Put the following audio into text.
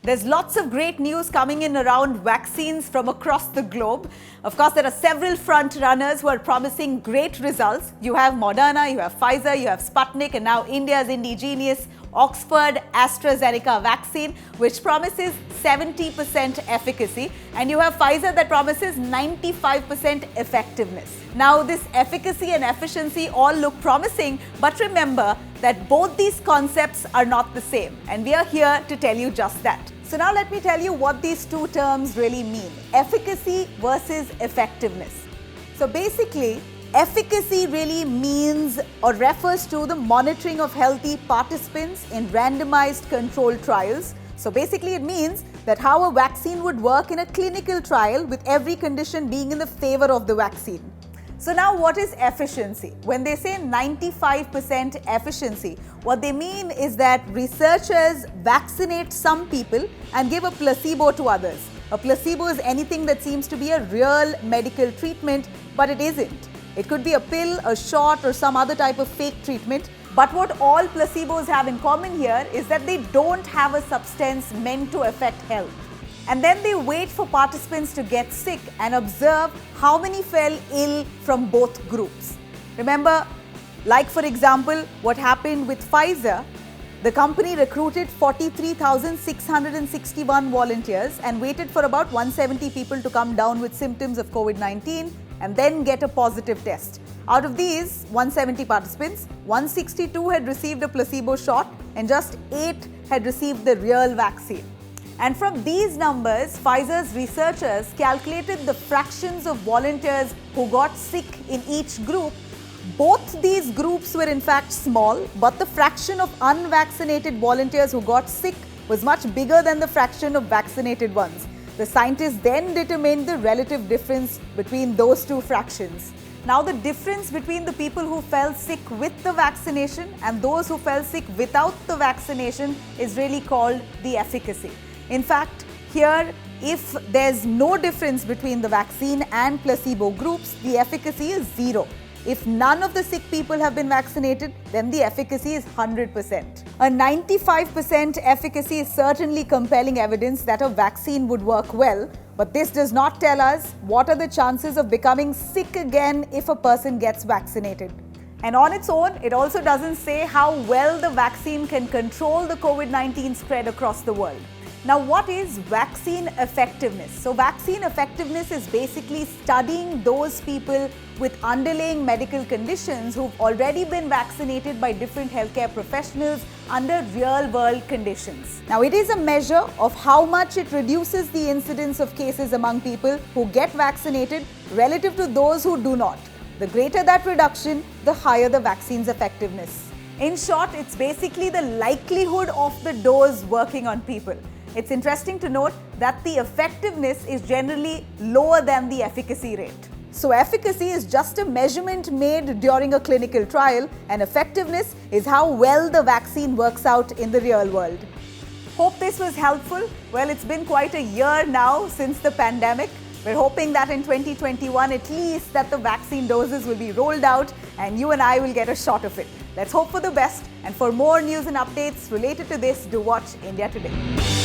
There's lots of great news coming in around vaccines from across the globe. Of course, there are several front runners who are promising great results. You have Moderna, you have Pfizer, you have Sputnik, and now India's indigenous Oxford AstraZeneca vaccine, which promises 70% efficacy. And you have Pfizer that promises 95% effectiveness. Now, this efficacy and efficiency all look promising, but remember that both these concepts are not the same. And we are here to tell you just that. So now let me tell you what these two terms really mean. Efficacy versus effectiveness. So basically, efficacy really means or refers to the monitoring of healthy participants in randomized controlled trials. So basically it means that how a vaccine would work in a clinical trial with every condition being in the favor of the vaccine. So now what is efficiency? When they say 95% efficiency, what they mean is that researchers vaccinate some people and give a placebo to others. A placebo is anything that seems to be a real medical treatment, but it isn't. It could be a pill, a shot, or some other type of fake treatment. But what all placebos have in common here is that they don't have a substance meant to affect health. And then they wait for participants to get sick and observe how many fell ill from both groups. Remember, like for example, what happened with Pfizer, the company recruited 43,661 volunteers and waited for about 170 people to come down with symptoms of COVID-19 and then get a positive test. Out of these 170 participants, 162 had received a placebo shot and just 8 had received the real vaccine. And from these numbers, Pfizer's researchers calculated the fractions of volunteers who got sick in each group. Both these groups were in fact small, but the fraction of unvaccinated volunteers who got sick was much bigger than the fraction of vaccinated ones. The scientists then determined the relative difference between those two fractions. Now, the difference between the people who fell sick with the vaccination and those who fell sick without the vaccination is really called the efficacy. In fact, here, if there's no difference between the vaccine and placebo groups, the efficacy is 0. If none of the sick people have been vaccinated, then the efficacy is 100%. A 95% efficacy is certainly compelling evidence that a vaccine would work well, but this does not tell us what are the chances of becoming sick again if a person gets vaccinated. And on its own, it also doesn't say how well the vaccine can control the COVID-19 spread across the world. Now, what is vaccine effectiveness? So, vaccine effectiveness is basically studying those people with underlying medical conditions who've already been vaccinated by different healthcare professionals under real-world conditions. Now, it is a measure of how much it reduces the incidence of cases among people who get vaccinated relative to those who do not. The greater that reduction, the higher the vaccine's effectiveness. In short, it's basically the likelihood of the dose working on people. It's interesting to note that the effectiveness is generally lower than the efficacy rate. So efficacy is just a measurement made during a clinical trial, and effectiveness is how well the vaccine works out in the real world. Hope this was helpful. Well, it's been quite a year now since the pandemic. We're hoping that in 2021 at least that the vaccine doses will be rolled out and you and I will get a shot of it. Let's hope for the best, and for more news and updates related to this, do watch India Today.